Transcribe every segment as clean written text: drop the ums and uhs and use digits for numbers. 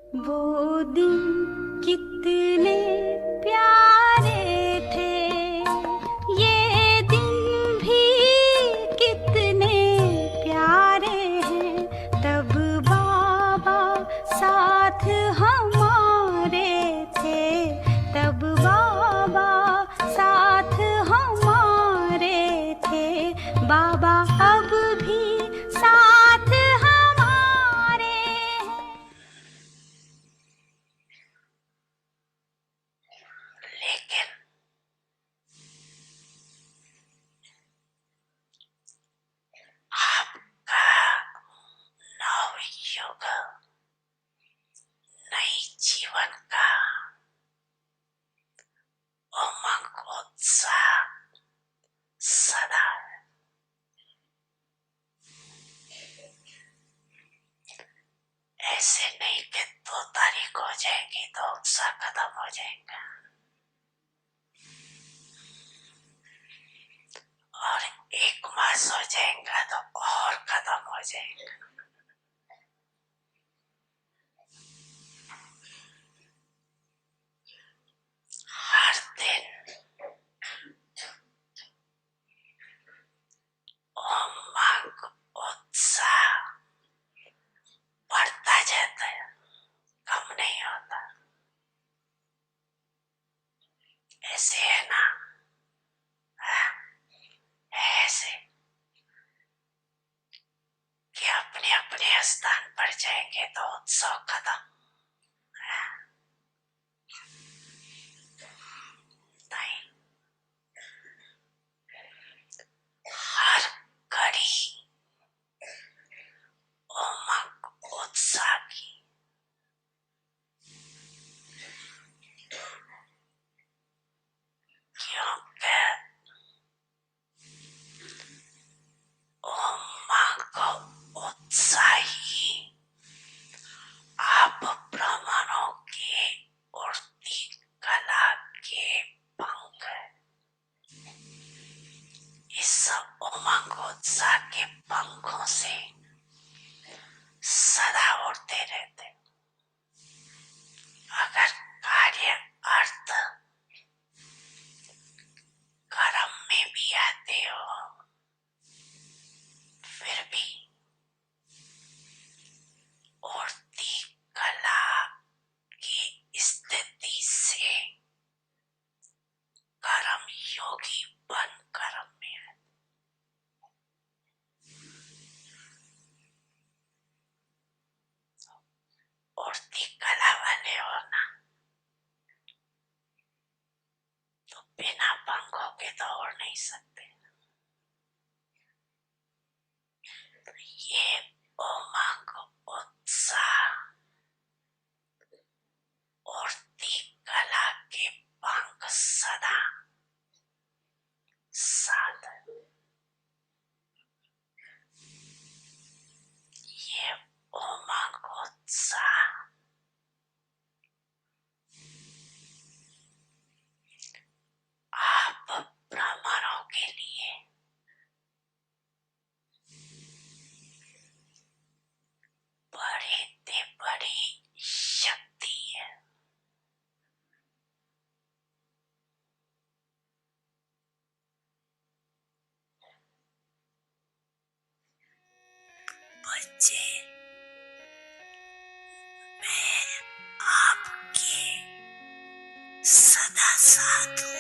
वो दिन कितने प्यारे थे, ये दिन भी कितने प्यारे हैं। तब बाबा साथ हमारे थे, तब बाबा साथ हमारे थे। बाबा अब भी साथ हमारे हैं। लेकिन आपका नवयुग, नई जीवन का उमंग उत्साह सदा है। ऐसे नहीं कि 2 तारीख हो जाएगी तो उत्साह खत्म हो जाएगा, और 1 मास हो जाएगा तो और खत्म हो जाएगा। हर दिन उमंग उत्साह बढ़ता जाता है, कम नहीं होता। ऐसे है ना? ऐसे कि अपने अपने स्थान पर जाएंगे तो उत्सव खत्म नहीं। हर घड़ी उमंग उत्साह की, क्योंकि उमंग उत्साह ही आप ब्राह्मणों के उड़ती कला के पंख है। इस उमंग उत्साह के पंखों से सदा उड़ते रहते। अगर कार्य अर्थ कर्म में भी आते हो, फिर भी उड़ती कला की स्थिति से कर्म योगी बन कर्म में है। उड़ती कला वाले हो ना, तो बिना पंखों के तो उड़ नहीं सकते। ये उमंग उत्साह उड़ती कला के पंख सदा साथ है। ये उमंग उत्साह आप ब्राह्मणों के लिए बड़ी से बड़ी शक्ति है। बच्चे, मैं आपके सदा साथ हूँ।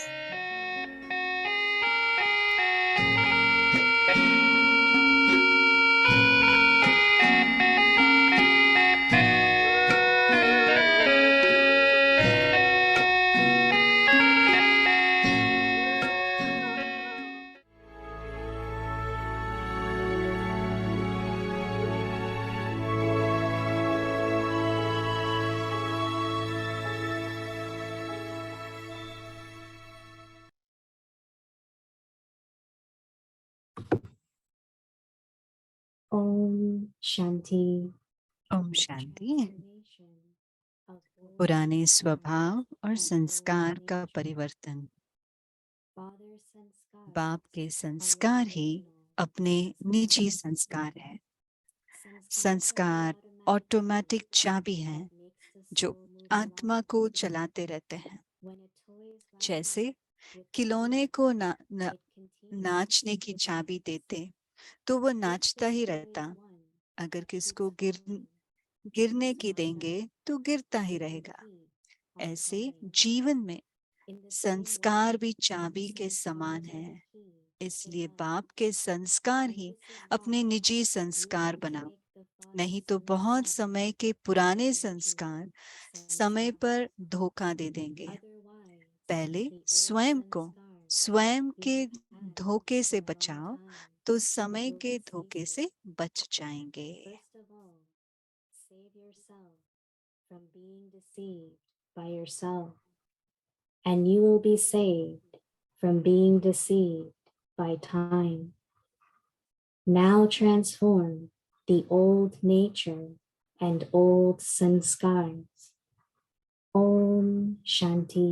ओम शांति। ओम शांति। पुराने स्वभाव और संस्कार का परिवर्तन। बाप के संस्कार ही अपने निजी संस्कार है। संस्कार ऑटोमेटिक चाबी है जो आत्मा को चलाते रहते हैं। जैसे खिलौने को नाचने की चाबी देते तो वो नाचता ही रहता। अगर किसको गिरने की देंगे तो गिरता ही रहेगा। ऐसे जीवन में संस्कार भी चाबी के समान है। इसलिए बाप के संस्कार ही अपने निजी संस्कार बनाओ, नहीं तो बहुत समय के पुराने संस्कार समय पर धोखा दे देंगे। पहले स्वयं को स्वयं के धोखे से बचाओ तो समय के धोखे से बच जाएंगे। Save yourself from being deceived by yourself, and you will be saved from being deceived by time. Now transform the old nature and old sanskars. Om Shanti.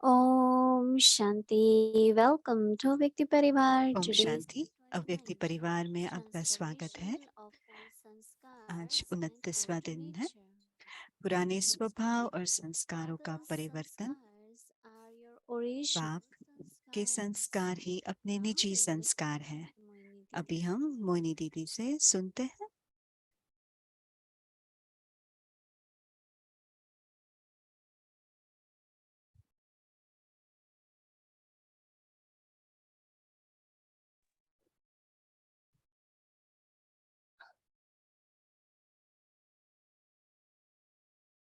Om Shanti. Welcome to व्यक्ति परिवार। ओम शांति। अव्यक्ति परिवार में आपका स्वागत है। आज 29वां दिन है। पुराने स्वभाव और संस्कारों का परिवर्तन। बाप के संस्कार ही अपने निजी संस्कार हैं। अभी हम मोहिनी दीदी से सुनते हैं।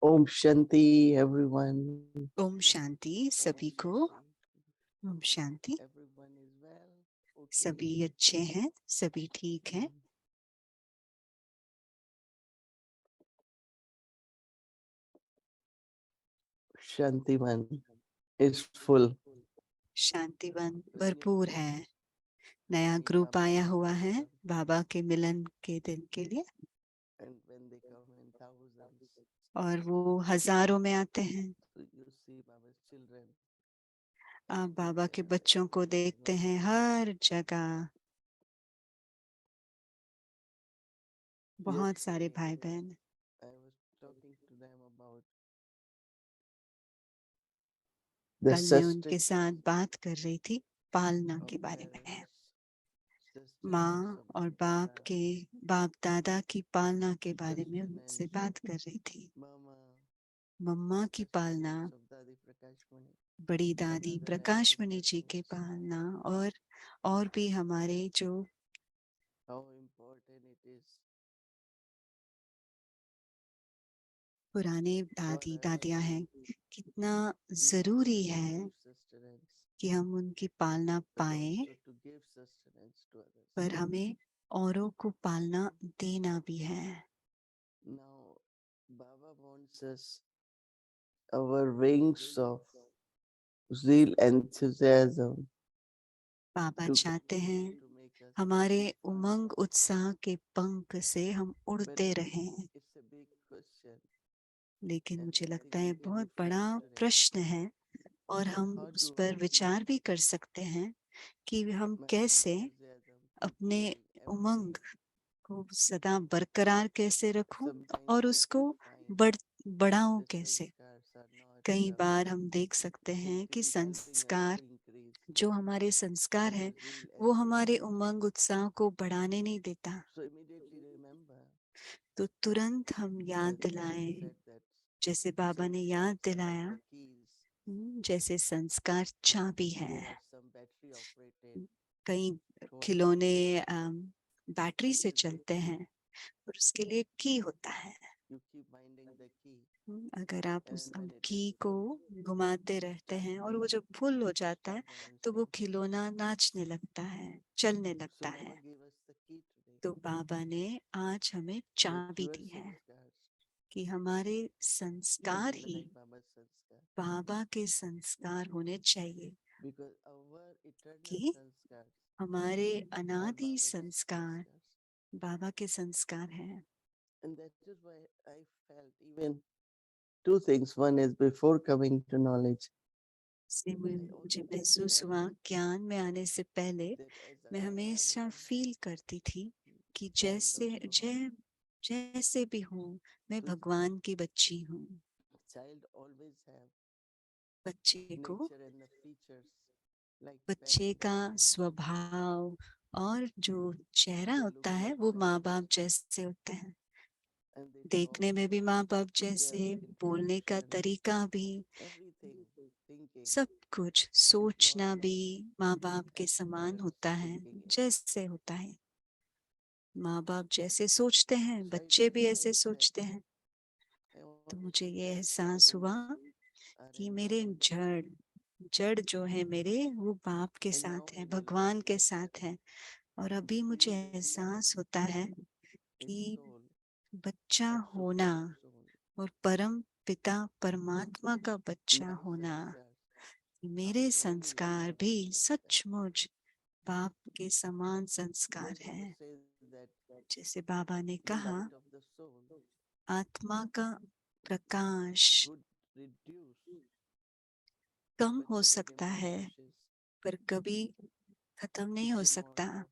Om Shanti, everyone. Om Shanti सभी को। Om Shanti. Everyone is well. Okay. सभी अच्छे हैं, सभी ठीक हैं। Shantiman is full. शांतिवन भरपूर है। नया ग्रुप आया हुआ है बाबा के मिलन के दिन के लिए, And when they come in thousands, और वो हजारों में आते हैं। so you see Baba's children. आप बाबा के बच्चों को देखते हैं हर जगह। बहुत सारे भाई बहन। I was talking to them about the कल मैं उनके साथ बात कर रही थी पालना के बारे में। माँ और बाप के बाप दादा की पालना के बारे में उनसे बात कर रही थी। मम्मा की पालना, बड़ी दादी प्रकाश मणि जी के पालना, और भी हमारे जो पुराने दादी दादियां हैं, कितना जरूरी है कि हम उनकी पालना पाएं, पर हमें औरों को पालना देना भी है। Now, Baba wants us our wings of zeal, enthusiasm. बाबा चाहते हैं हमारे उमंग उत्साह के पंख से हम उड़ते रहें। लेकिन मुझे लगता है बहुत बड़ा प्रश्न है, और हम उस पर विचार भी कर सकते हैं कि हम कैसे अपने उमंग को सदा बरकरार कैसे रखूं और उसको बढ़ाऊं कैसे। कई बार हम देख सकते हैं कि संस्कार, जो हमारे संस्कार है, वो हमारे उमंग उत्साह को बढ़ाने नहीं देता। तो तुरंत हम याद दिलाएं, जैसे बाबा ने याद दिलाया, जैसे संस्कार चाबी है। कई खिलौने बैटरी से चलते हैं और उसके लिए की होता है। अगर आप उस की को घुमाते रहते हैं और वो जब फुल हो जाता है तो वो खिलौना नाचने लगता है, चलने लगता है। तो बाबा ने आज हमें चाबी your दी है sanskars, कि हमारे must संस्कार be he like Baba's sanskar. बाबा के संस्कार होने चाहिए, Because our eternal कि sanskars हमारे are अनादि Baba's संस्कार sanskars. बाबा के संस्कार हैं। And that is why I felt even two things. One is before coming to knowledge, इसलिए I मुझे always महसूस felt हुआ ज्ञान में आने से पहले that as मैं I हमेशा am फील करती थी कि child of Baba, जैसे भी हूँ मैं तो भगवान की बच्ची हूँ। child always have बच्चे को nature and the features like बच्चे parents का have. स्वभाव और जो चेहरा They होता look है like वो माँ parents बाप जैसे होते हैं, and they देखने talk, में भी माँ बाप their जैसे, बोलने का interaction, तरीका भी, everything, thinking सब कुछ is not सोचना like भी माँ बाप के as समान parents होता है, thinking it. जैसे होता है। माँ बाप जैसे सोचते हैं So I बच्चे भी felt ऐसे that सोचते हैं। I तो want to मुझे ये tell the एहसास हुआ roots are कि in मेरे Baba. जड़ जड़ जो है मेरे वो बाप के And now साथ है, when we भगवान के साथ है। और अभी मुझे feel that एहसास होता है in कि soul बच्चा of होना Supreme Soul, और परम पिता परमात्मा का बच्चा my होना, sanskars मेरे are really संस्कार Baba's भी sanskars. सचमुच बाप के समान संस्कार Like Baba हैं। says that जैसे बाबा ने the कहा, light of the soul आत्मा का प्रकाश could reduce, कम but हो never can सकता be है diminishes. पर कभी खत्म नहीं हो It's सकता, immortal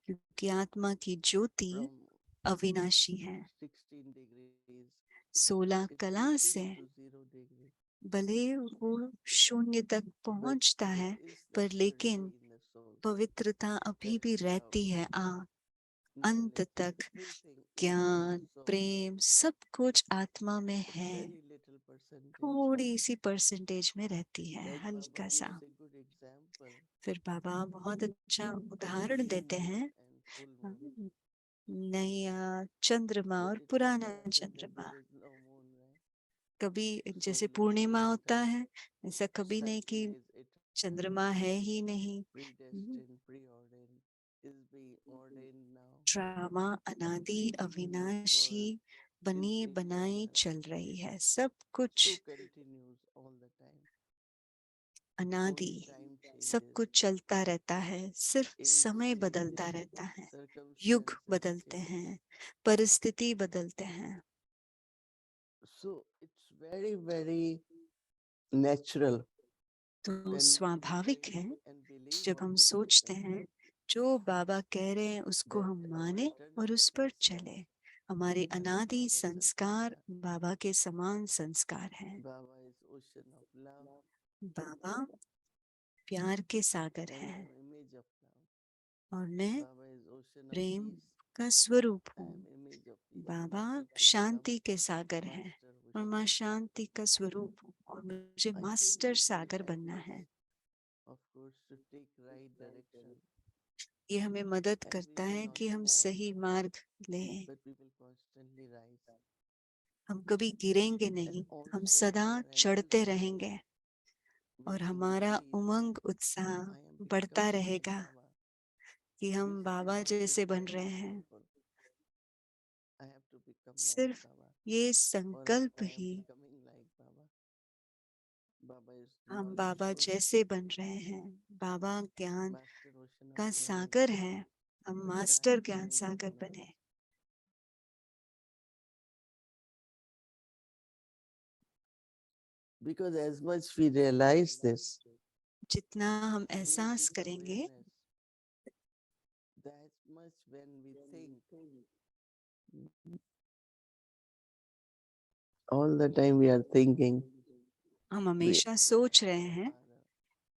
क्योंकि आत्मा की ज्योति from अविनाशी है। 16 degrees. 16 It कला reaches से to 0 degree. भले वो शून्य तक But पहुंचता there है, is the पर लेकिन purity in the soul. पवित्रता अभी That भी love, रहती है। अंत knowledge, तक everything is in ज्ञान the soul. प्रेम सब कुछ आत्मा में है, Very little percentage. थोड़ी सी परसेंटेज में रहती है, Like हल्का Baba सा। gives a good example. फिर बाबा बहुत अच्छा उदाहरण New देते moon हैं, and full moon. नया चंद्रमा But और it पुराना so happens that चंद्रमा। there is no moon, right? कभी जैसे Soul is पूर्णिमा होता immortal. है, ऐसा कभी नहीं Cycle कि is eternal. चंद्रमा है ही नहीं। Predestined, preordained, is being ordained now. Drama अनादि अविनाशी Birth बनी is बनाई eternal. चल रही है, सब कुछ So continues all the time. अनादि, Only time सब changes. कुछ चलता रहता है, सिर्फ Age समय बदलता changes. रहता है, युग Circumstances बदलते change. हैं, परिस्थिति बदलते हैं। So it's very, very natural तो when we स्वाभाविक think है and believe जब what हम Baba सोचते says, हैं जो बाबा कह रहे हैं उसको that हम our माने eternal और उस पर sanskars चले। हमारे are अनादि Baba's संस्कार sanskar. बाबा के समान संस्कार हैं। Baba is ocean of love. बाबा प्यार के सागर I हैं am image of love. और मैं Baba is ocean of Prem peace. का स्वरूप I हूँ। am image of peace. Baba Master Pujikam, शांति के सागर हैं Master और ocean. मैं शांति का स्वरूप हूँ और मुझे I think master it will Sagar help बनना us, है। of course, to take right direction. ये हमें मदद And we करता will है not कि हम fall, सही मार्ग लें। but we will constantly rise. हम कभी गिरेंगे And नहीं, हम also सदा our चढ़ते enthusiasm रहेंगे will और हमारा increase. उमंग उत्साह I am बढ़ता becoming like रहेगा Baba. कि This हम बाबा thought is जैसे बन very रहे हैं। powerful. I have to become like सिर्फ Baba, ये or संकल्प I am he becoming like Baba. Baba is हम knowledge बाबा source, जैसे बन रहे हैं। बाबा ज्ञान master ocean का of knowledge. सागर है, हम But मास्टर trying to ज्ञान make सागर it बने। now. Because as much we realize this, जितना हम create एहसास this करेंगे, awareness, that much when we think, all the time we are thinking, हम we हमेशा सोच रहे are हैं Father.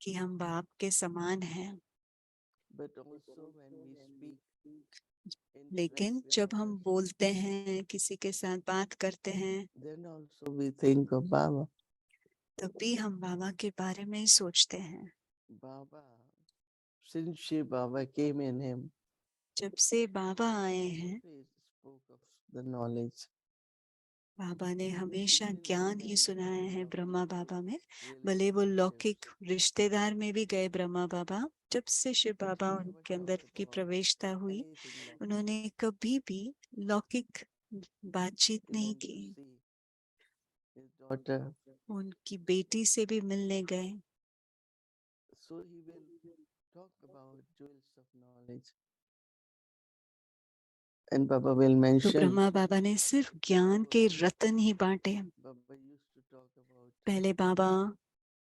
कि हम बाप के समान हैं, But also when we speak, लेकिन interact with जब हम others, बोलते हैं, किसी के साथ बात करते हैं, then also we think of Baba. तब भी हम बाबा के बारे में ही सोचते हैं। Baba, since Shiv Baba came in him, जब से बाबा आए हैं, always spoke of the knowledge. बाबा ने हमेशा Even ज्ञान when ही सुनाए हैं lawful ब्रह्मा बाबा में। भले वो relationships, लौकिक रिश्तेदार में भी गए ब्रह्मा बाबा, जब से शिव बाबा उनके अंदर की प्रवेशता हुई, उन्होंने कभी भी लौकिक बातचीत नहीं की। his daughter, उनकी बेटी से भी मिलने गए। so he will talk about jewels of knowledge. And Baba will तो mention, ब्रह्मा बाबा ने सिर्फ ज्ञान के रतन ही बांटे। Baba used to talk about पहले बाबा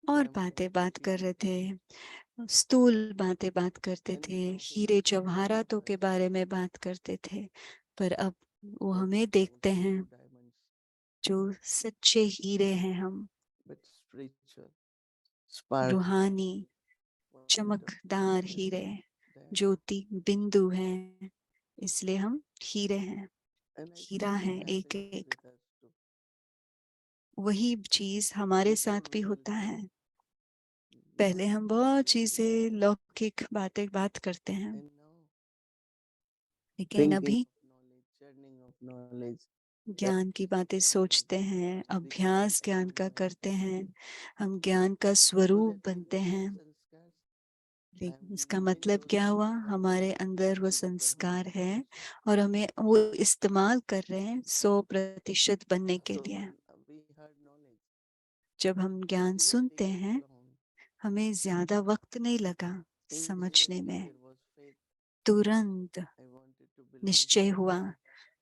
और बातें बात कर रहे थे, स्थूल बातें बात करते थे, हीरे जवाहरातों के बारे में बात करते थे, पर अब वो हमें देखते हैं जो सच्चे हीरे हैं हम, but spiritual, spark, रूहानी point of चमकदार brightness, हीरे, diamond. ज्योति बिंदु हैं, इसलिए हम हीरे हैं, And I हीरा think है it एक happens एक। with us too. वही चीज हमारे Before साथ भी we होता used है। to पहले हम बहुत logically, चीजें लौकिक बातें बात करते हैं, and now लेकिन thinking अभी of knowledge, churning of knowledge, ज्ञान की बातें सोचते हैं, अभ्यास ज्ञान का करते हैं, हम ज्ञान का so स्वरूप that बनते means हैं। those sanskars, I am लेकिन इसका using मतलब those क्या हुआ? sanskars हमारे अंदर वो to become संस्कार है 100%. और हमें वो इस्तेमाल कर रहे हैं 100% बनने के So लिए। when we heard knowledge, जब हम ज्ञान it didn't सुनते take us हैं, long. हमें ज्यादा वक्त नहीं लगा समझने Immediately में, there was faith. तुरंत I wanted to belong निश्चय to हुआ, Baba.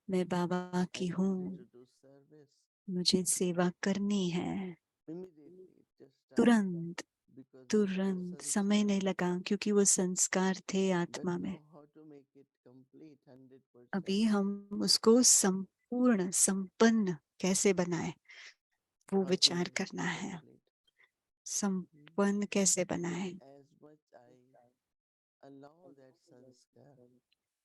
मैं बाबा I की wanted हूँ, to do service. मुझे सेवा करनी है। Immediately it just started तुरंत because those were तुरंत समय sanskars. नहीं लगा, क्योंकि वो संस्कार थे But आत्मा में। now how to make it complete 100%? अभी हम उसको संपूर्ण संपन्न कैसे बनाए, वो How to विचार make it करना है। complete? संपन्न कैसे बनाए? As much I allow that sanskar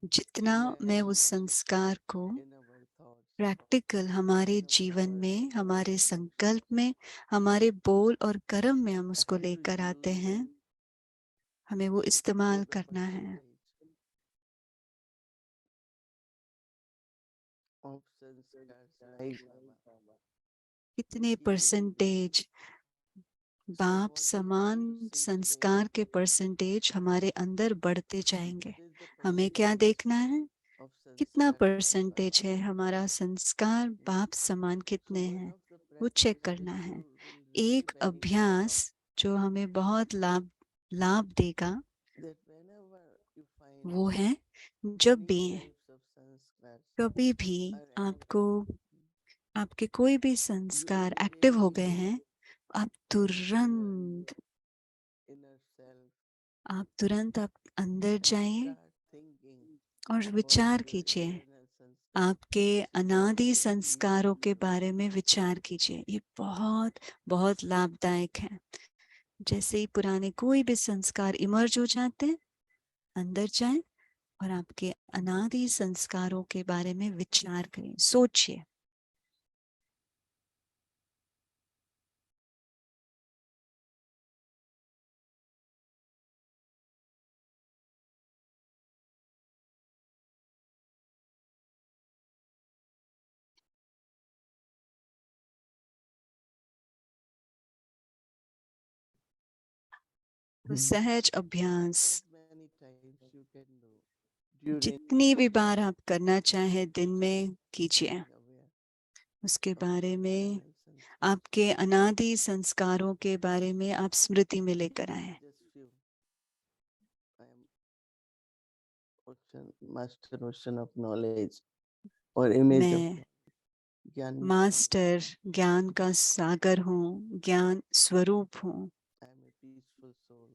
जितना in मैं my उस संस्कार को in our thoughts, प्रैक्टिकल हमारे in our जीवन words, में, in our हमारे actions, संकल्प में, हमारे बोल और कर्म में हम I उसको have to लेकर आते use हैं, them हमें वो to इस्तेमाल the करना है। percentage of sanskars like Baba. कितने He will परसेंटेज So बाप what we समान want to see today, संस्कार के परसेंटेज हमारे अंदर बढ़ते जाएंगे। what is the हमें क्या percentage देखना है? of कितना sanskar like परसेंटेज Baba? है हमारा संस्कार बाप समान, So कितने one हैं, of the वो चेक practice करना which है। you will really एक benefit अभ्यास of, जो हमें बहुत लाभ लाभ देगा, that whenever you find वो है जब any भी types of sanskars कभी भी are आपको active, आपके कोई भी you संस्कार एक्टिव हो immediately गए हैं, आप go to your तुरंत inner self आप अंदर and जाइए start thinking और about विचार your कीजिए, eternal sanskars. आपके अनादि Whatever संस्कारों के you बारे में विचार कीजिए। ये बहुत बहुत लाभदायक है। जैसे ही पुराने कोई भी संस्कार इमर्ज हो जाते हैं, अंदर जाएं और आपके अनादि संस्कारों के बारे में विचार करें, सोचिए। तो सहज अभ्यास as many times you can do during जितनी भी बार आप करना चाहे दिन में कीजिए। being aware उसके of बारे your में, eternal sanskars. आपके अनादि संस्कारों के बारे में आप स्मृति में लेकर आए। Just few. I am ocean, master ocean of knowledge or image of मैं Gyan. मास्टर ज्ञान का सागर हूँ, ज्ञान स्वरूप हूँ। I am a peaceful soul.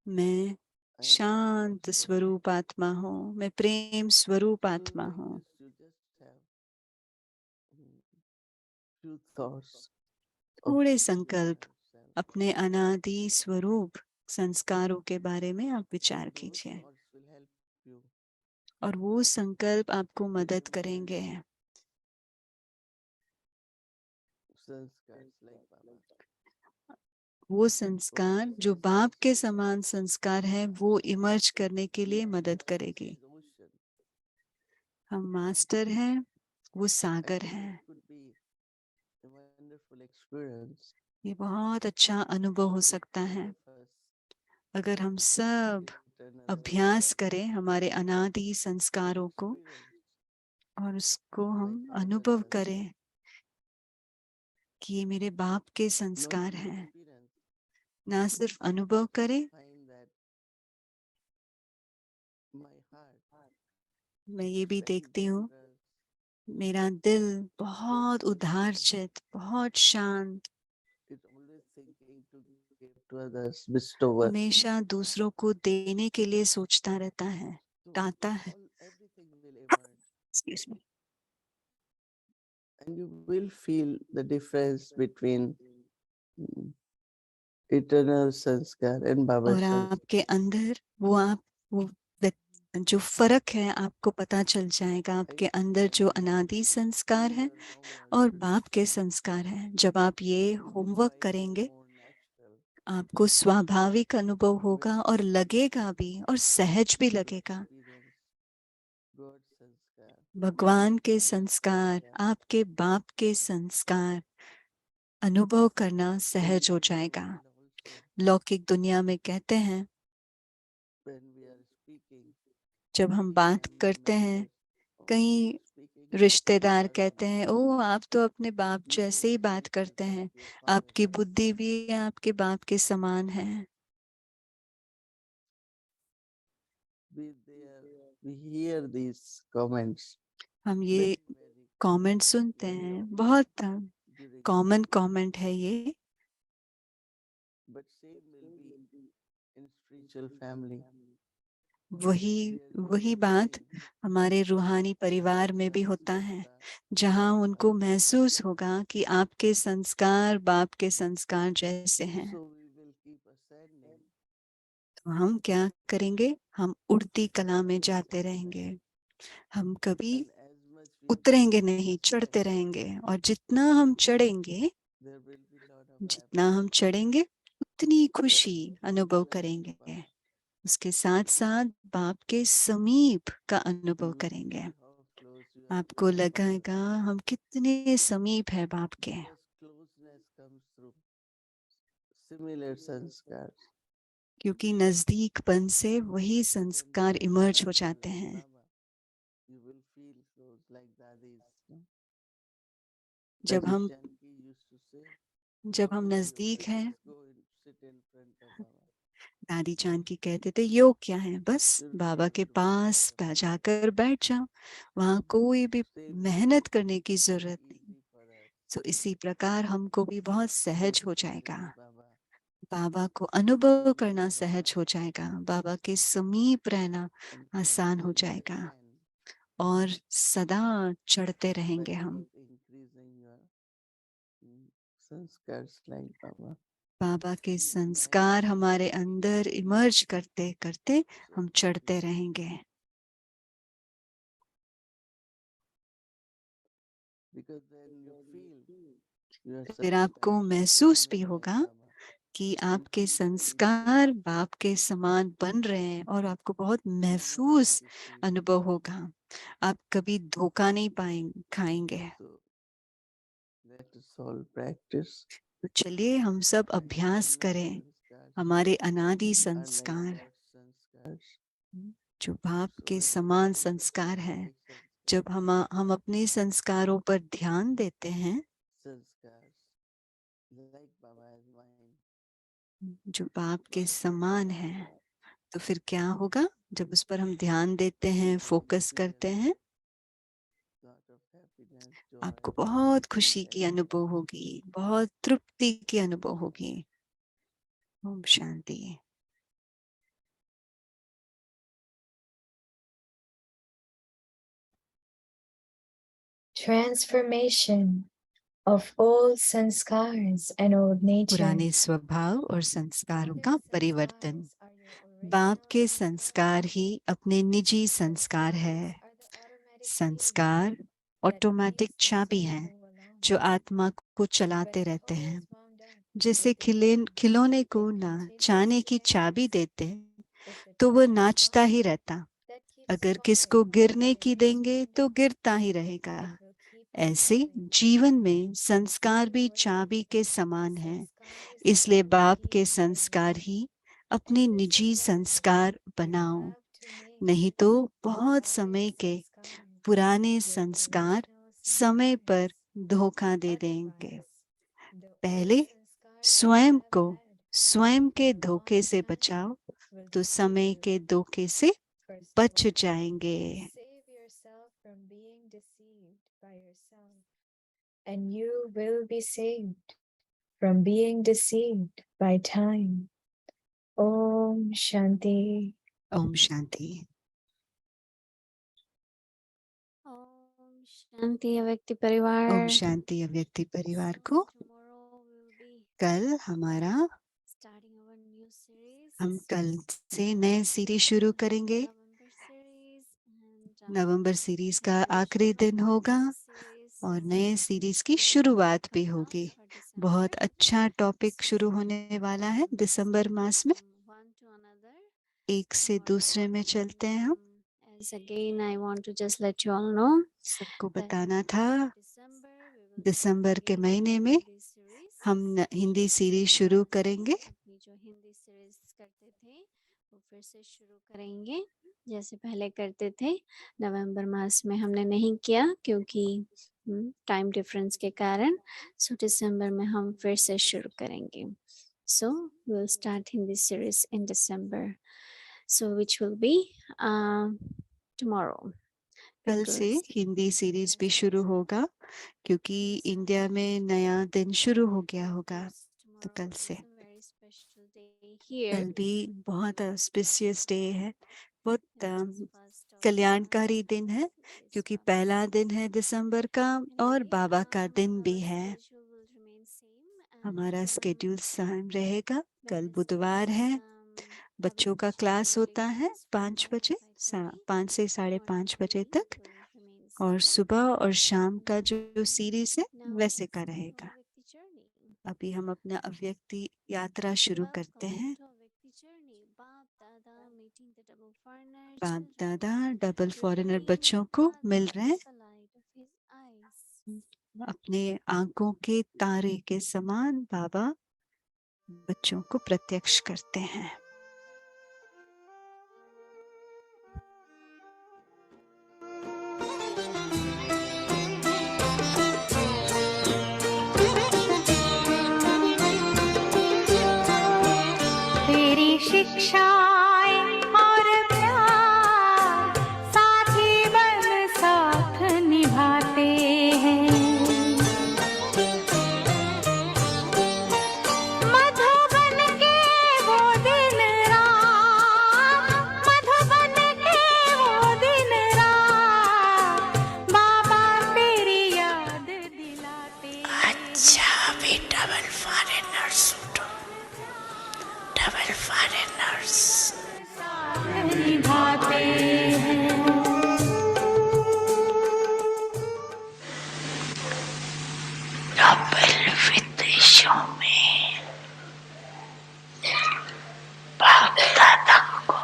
मैं I am a शांत soul. स्वरूप आत्मा हूँ, मैं प्रेम स्वरूप So आत्मा like हूँ। this, you just have few thoughts of थोड़े your संकल्प eternal self. अपने अनादि स्वरूप संस्कारों के बारे में आप विचार Those कीजिए, thoughts will help you और वो संकल्प आपको मदद to करेंगे। sanskars like Baba. वो संस्कार जो बाप के समान संस्कार है, वो इमर्ज करने के लिए मदद करेगी। Is ocean. हम मास्टर हैं, वो I सागर think है। it could be a wonderful experience ये बहुत अच्छा अनुभव हो सकता all है of us अगर हम सब अभ्यास करें हमारे अनादि संस्कारों को और उसको हम अनुभव करें कि ये मेरे बाप के संस्कार हैं, ना सिर्फ अनुभव करें, मैं ये भी देखती हूँ मेरा दिल बहुत उदार चित, बहुत शांत, हमेशा दूसरों को देने के लिए सोचता रहता है, गाता है। Excuse me. And you will feel the difference between eternal sanskar and Baba और sanskar. आपके अंदर वो जो फर्क है आपको पता चल जाएगा, आपके अंदर जो अनादि संस्कार है और बाप के संस्कार हैं। जब आप ये होमवर्क करेंगे आपको स्वाभाविक अनुभव होगा और लगेगा भी और सहज भी लगेगा। भगवान के संस्कार, आपके बाप के संस्कार अनुभव करना सहज हो जाएगा। लौकिक दुनिया में कहते हैं जब हम बात करते हैं, कई रिश्तेदार कहते हैं ओ आप तो अपने बाप जैसे ही बात करते हैं, आपकी बुद्धि भी आपके बाप के समान है। We hear these comments. हम ये कमेंट सुनते हैं, बहुत कॉमन कमेंट है ये। But same will be in spiritual family. वही बात हमारे रूहानी परिवार में भी होता है, जहां उनको महसूस होगा कि आपके संस्कार बाप के संस्कार जैसे हैं। So we will keep ascending. तो हम क्या करेंगे, हम उड़ती कला में जाते रहेंगे, हम कभी And as much we उतरेंगे नहीं, चढ़ते रहेंगे। और जितना हम चढ़ेंगे, there will be lot of जितना हम चढ़ेंगे उतनी खुशी अनुभव करेंगे। उसके साथ साथ बाप के समीप का अनुभव करेंगे। how close you are. आपको लगेगा हम कितने समीप है बाप के। Because closeness comes through similar sanskars. क्योंकि नजदीकपन से वही संस्कार इमर्ज हो जाते हैं। You will feel close like dadis. No? जब Dadi हम Janki used to say, जब हम "You नजदीक हैं, just go and sit in front of Baba." दादी जानकी कहते थे योग क्या है, बस बाबा के पास जाकर बैठ जाओ, वहां कोई भी मेहनत करने की जरूरत नहीं। तो इसी प्रकार हमको भी बहुत सहज हो जाएगा, बाबा को अनुभव करना सहज हो जाएगा, बाबा के समीप रहना आसान हो जाएगा और सदा चढ़ते रहेंगे हम। Sanskars like Baba. बाबा के संस्कार हमारे अंदर इमर्ज करते करते हम चढ़ते रहेंगे। Because then you feel you are फिर आपको महसूस भी होगा कि आपके संस्कार बाप के समान बन रहे हैं और आपको बहुत महफूज अनुभव होगा। आप कभी धोखा नहीं खाएंगे। So let us all practice. तो चलिए हम सब अभ्यास करें हमारे अनादि संस्कार, जो बाप के समान संस्कार है। जब हम अपने संस्कारों पर ध्यान देते हैं, जो बाप के समान है, तो फिर क्या होगा, जब उस पर हम ध्यान देते हैं, फोकस करते हैं, आपको बहुत खुशी की अनुभव होगी, बहुत तृप्ति की अनुभव होगी। Om Shanti. Transformation of old sanskars and old nature. पुराने स्वभाव और संस्कारों का परिवर्तन। बाप के संस्कार ही अपने निजी संस्कार है। संस्कार ऑटोमेटिक चाबी हैं जो आत्मा को चलाते रहते हैं। जैसे खिलौने को नाचने की चाबी देते तो वो नाचता ही रहता, अगर किसको गिरने की देंगे तो गिरता ही रहेगा। ऐसे जीवन में संस्कार भी चाबी के समान है, इसलिए बाप के संस्कार ही अपने निजी संस्कार बनाओ, नहीं तो बहुत समय के पुराने संस्कार समय पर धोखा दे देंगे। पहले स्वयं को स्वयं के धोखे से बचाओ, तो समय के धोखे से बच जाएंगे। Save yourself from being deceived by yourself, and you will be saved from being deceived by time. Om Shanti. Om शांति। ओम शांति अव्यक्ति परिवार। ओम शांति अव्यक्ति परिवार को। Tomorrow we will be कल हमारा starting our new series, हम कल से नए सीरीज शुरू करेंगे। November series, and November series का आखिरी दिन होगा और नए सीरीज की शुरुआत भी होगी। बहुत अच्छा टॉपिक शुरू होने वाला है दिसंबर मास में। one to another. एक से दूसरे में चलते हैं हम। As again, I want to just let you all know सबको that बताना था December we will दिसंबर के begin महीने में Hindi series. हम हिंदी सीरीज शुरू करेंगे। अपनी जो हिंदी सीरीज करते थे वो फिर से शुरू करेंगे जैसे पहले करते थे। नवंबर मास में हमने नहीं किया क्योंकि टाइम डिफरेंस के कारण, सो दिसंबर में हम फिर से शुरू करेंगे। So we will start Hindi series in December, so which will be tomorrow. कल से हिंदी सीरीज भी शुरू होगा क्योंकि इंडिया में नया दिन शुरू हो गया होगा, तो कल से। कल भी बहुत ऑस्पिशियस डे है, बहुत कल्याणकारी दिन है क्योंकि पहला दिन है दिसंबर का और बाबा का दिन भी है। हमारा स्केड्यूल सेम रहेगा। कल बुधवार है, बच्चों का क्लास होता है 5 बजे, 5 से 5:30 बजे तक, और सुबह और शाम का जो सीरीज है वैसे का रहेगा। अभी हम अपना अव्यक्ति यात्रा शुरू करते हैं। बाप दादा डबल फॉरेनर बच्चों को मिल रहे हैं, अपने आंखों के तारे के समान बाबा बच्चों को प्रत्यक्ष करते हैं। तेरी शिक्षाएं और प्यार साथी बन साथ निभाते हैं। मधुबन के वो दिन रात, मधुबन के वो दिन रात, बाबा तेरी याद दिलाते हैं। अच्छा अभी डबल फॉरेनर्स उठो, डबल फॉरेनर्स। निभाते हैं। डबल विदेशों में बाप दादा को,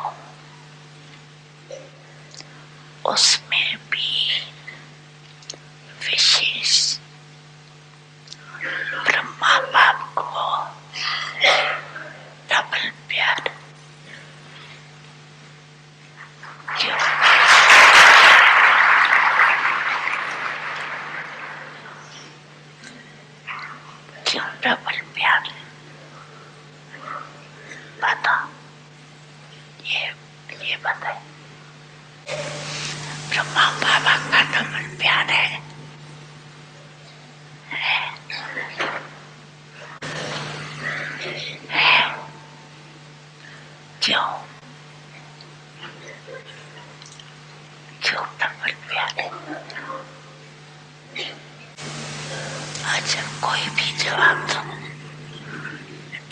उसमें भी विशेष ब्रह्मा बाप को डबल प्यार। क्यों? क्यों डबल प्यार? बता, ये बताए। ब्रह्मा बाबा का डबल प्यार है। क्यों? क्यों डबल प्यार? अच्छा कोई भी जवाब दो।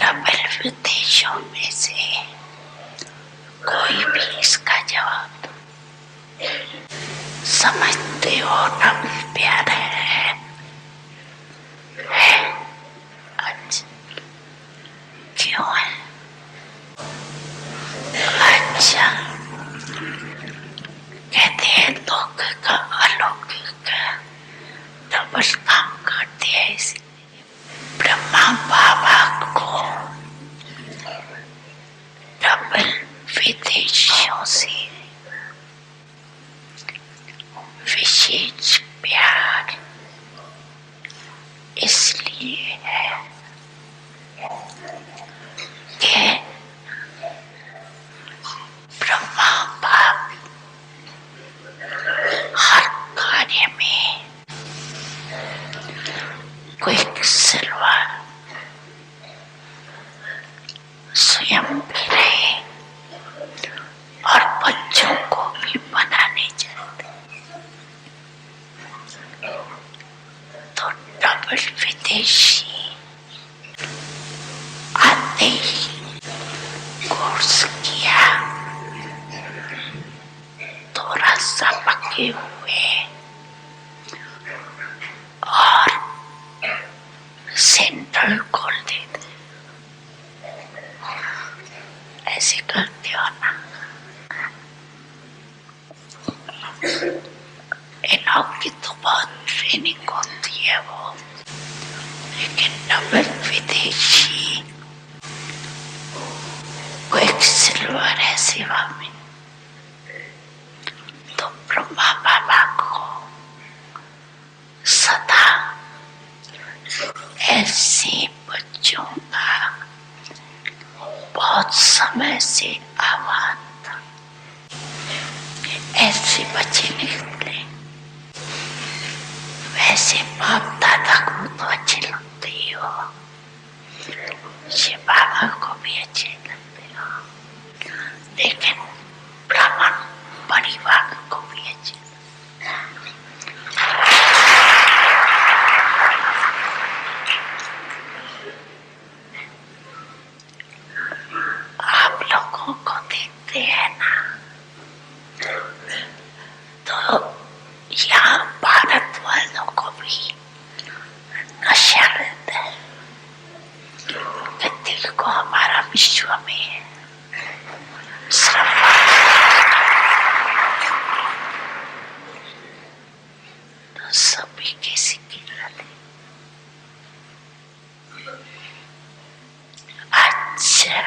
डबल विदेशों में से कोई भी इसका जवाब दो। समझते हो डबल प्यार है? अच्छा क्यों है? अच्छा कहते हैं लौकिक का अलौकिक डबल काम करते हैं, इसलिए ब्रह्मा बाबा को विदेशियों से विशेष प्यार इसलिए है कि ब्रह्मा बाप हर कार्य में क्विक सिल्वर स्वयं भी रहे और बच्चों को भी बनाने चाहते। तो डबल विदेशी आते ही कोर्स किया, थोड़ा सा पके हुए और सेंट्रल खोल देते। ऐसे करते हो ना, इनों की तो बहुत ट्रेनिंग होती है वो, लेकिन डबल विदेशी क्विक सिल्वर है सेवा में। तो ब्रह्मा बाबा को सदा ऐसे बच्चों का बहुत समय से आह्वान था, ऐसे बच्चे निकले। वैसे बाप दादा को तो अच्छे लगते ही हो, ये बाबा को भी अच्छे लगते हो, लेकिन ब्राह्मण परिवार को भी अच्छे आप लोगों को देखते हैं ना, तो यहाँ भारत वालों को भी नशा रहता है कि दिल को हमारा विश्व में तो सभी किसी की लड़े। अच्छा,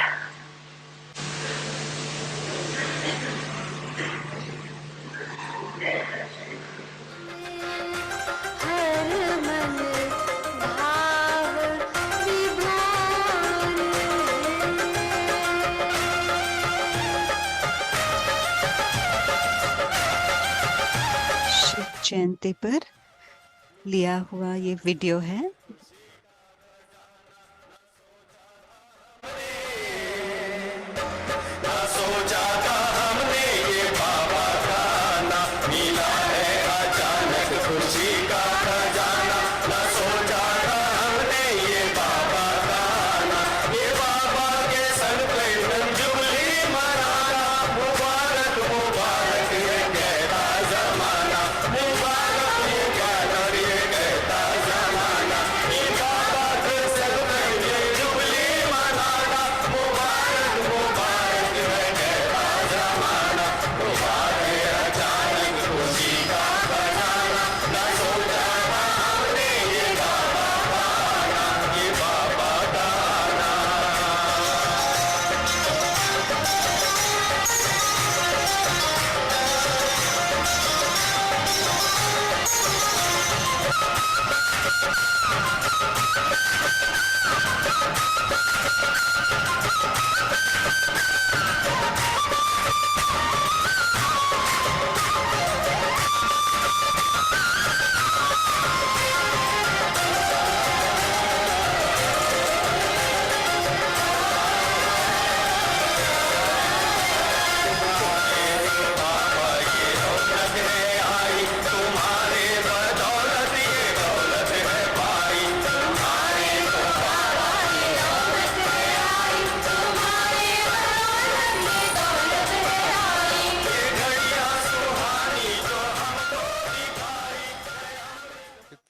हर मन भाव विभोर शिव जयंती पर लिया हुआ ये वीडियो है।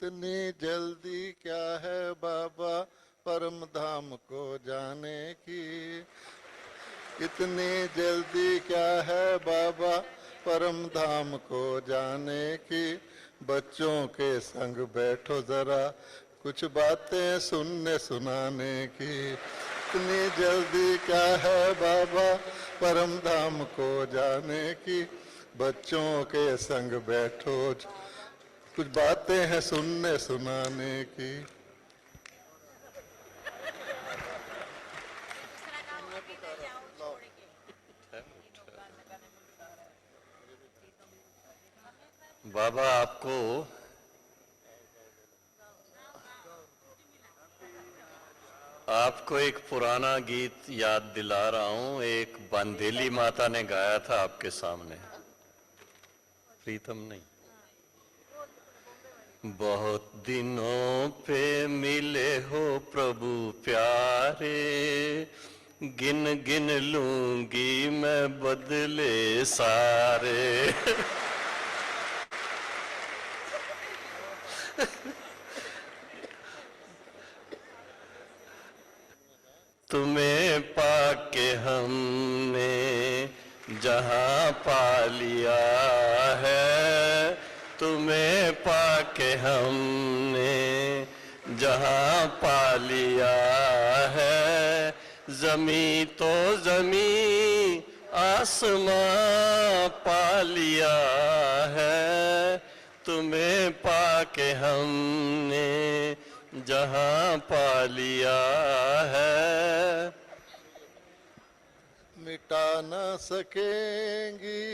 इतनी जल्दी क्या है बाबा परम धाम को जाने की, इतनी जल्दी क्या है बाबा परम धाम को जाने की। बच्चों के संग बैठो जरा कुछ बातें सुनने सुनाने की। इतनी जल्दी क्या है बाबा परम धाम को जाने की, बच्चों के संग बैठो, कुछ बातें हैं सुनने सुनाने की। बाबा आपको एक पुराना गीत याद दिला रहा हूं, एक बंदेली माता ने गाया था आपके सामने। प्रीतम नहीं। बहुत दिनों पे मिले हो प्रभु प्यारे, गिन गिन लूंगी मैं बदले सारे। तुम्हें पाके हमने जहां पा लिया है, तुम्हें पाके हमने जहां पा लिया है, जमी तो जमी आसमां पा लिया है, तुम्हें पाके हमने जहां पा लिया है। मिटा ना सकेंगी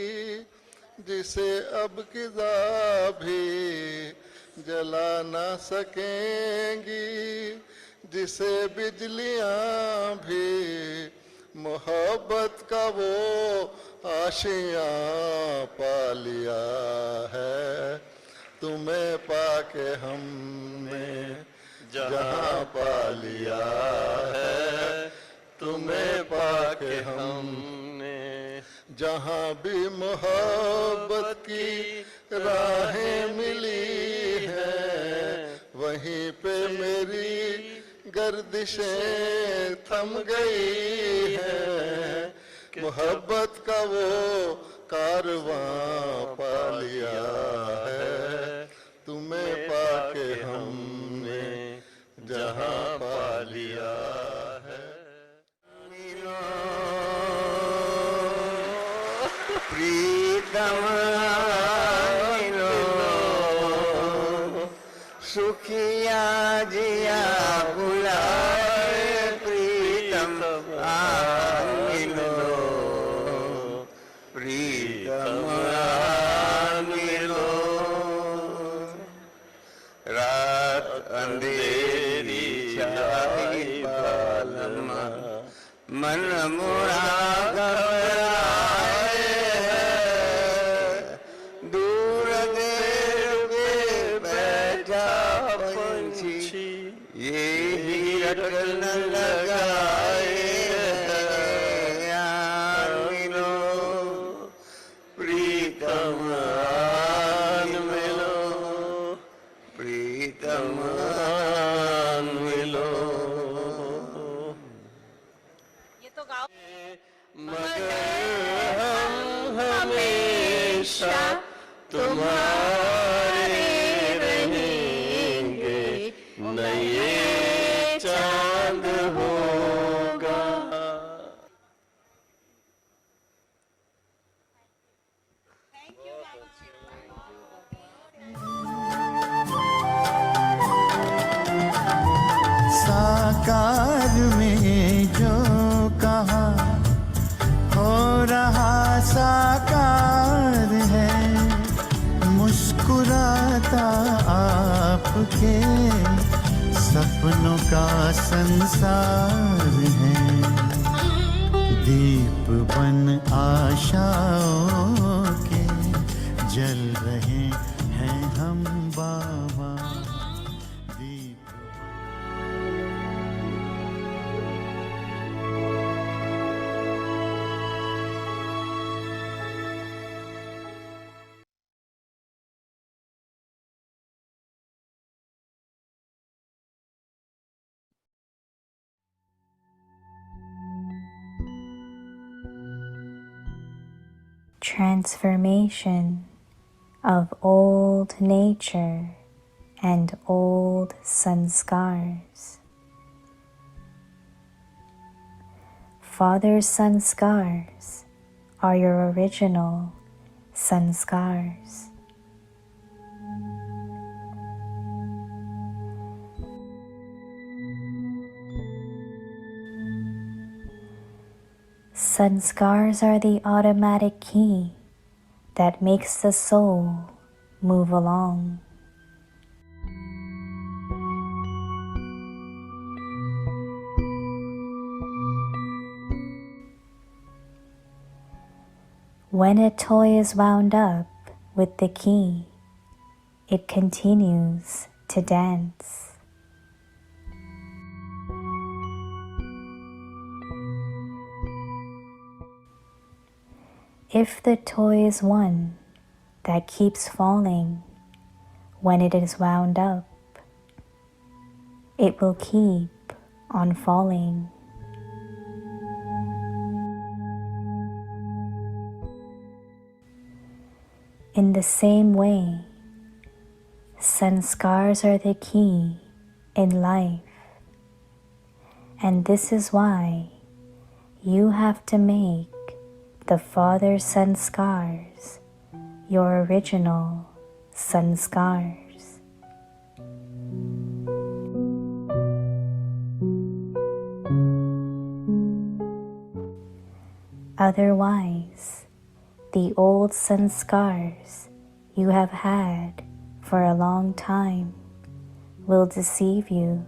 जिसे अब किदा भी, जला ना सकेंगी जिसे बिजलियां भी, मोहब्बत का वो आशियां पा लिया है, तुम्हें पाके हमने जहां पा लिया है, तुम्हें पाके हमने। जहां भी मोहब्बत की राहें मिली हैं, वहीं पे मेरी गर्दिशें थम गई हैं, मोहब्बत का वो कारवां पा लिया है, तुम्हें पाके हमने जहां पा लिया है। प्रीतम मिलो, सुखिया जिया बुलाए, प्रीतम मिलो, प्रीतम मिलो। रात अंधेरी छाई बालम, मन मुड़ा घबराए है, दूर देर पे बैठा पंछी, ये ही रटन लगाए है, यार मिलो, प्रीतम मिलो, प्रीतम मिलो। मगर हम हमेशा तुम्हारे रहेंगे, न ये चांद होगा। साकार में जो कहा हो रहा साकार है, मुस्कुराता आपके सपनों का संसार है, दीप बन आशाओं के जल रहे हैं हम बाबा, दीप। Transformation of old nature and old sanskars. father's sanskars are your original sanskars. Sanskars are the automatic key that makes the soul move along. When a toy is wound up with the key, it continues to dance. If the toy is one that keeps falling when it is wound up, it will keep on falling. In the same way, sanskars are the key in life, and this is why you have to make the father's sanskars your original sanskars. Otherwise, the old sanskars you have had for a long time will deceive you.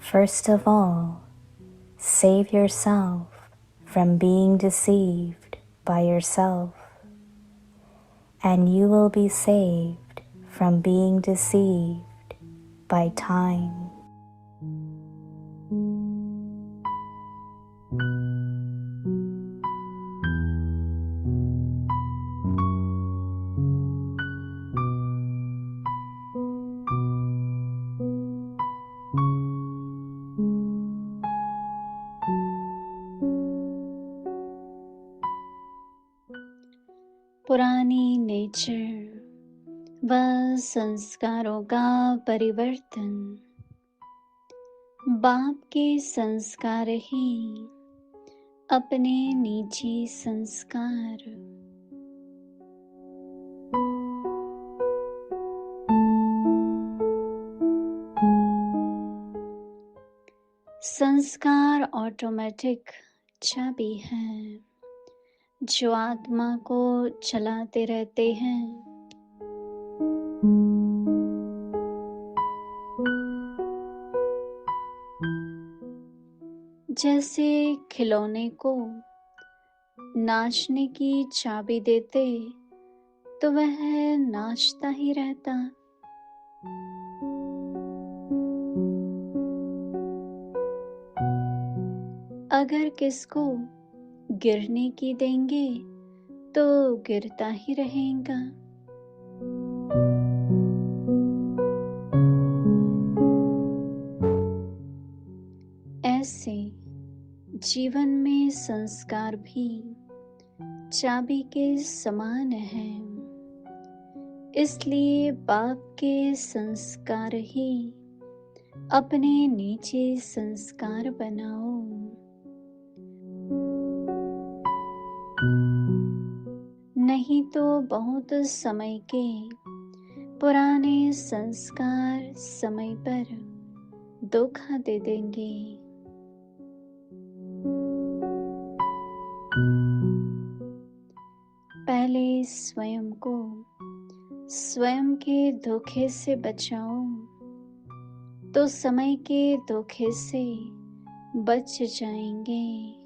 First of all, save yourself from being deceived by yourself, and you will be saved from being deceived by time. पुरानी nature व संस्कारों का परिवर्तन, बाप के संस्कार ही अपने निजी संस्कार। संस्कार ऑटोमेटिक चाबी है जो आत्मा को चलाते रहते हैं। जैसे खिलौने को नाचने की चाबी देते तो वह नाचता ही रहता। अगर किसको गिरने की देंगे तो गिरता ही रहेगा। ऐसे जीवन में संस्कार भी चाबी के समान हैं, इसलिए बाप के संस्कार ही अपने नीचे संस्कार बनाओ। नहीं तो बहुत समय के पुराने संस्कार समय पर धोखा दे देंगे। पहले स्वयं को स्वयं के धोखे से बचाओ तो समय के धोखे से बच जाएंगे।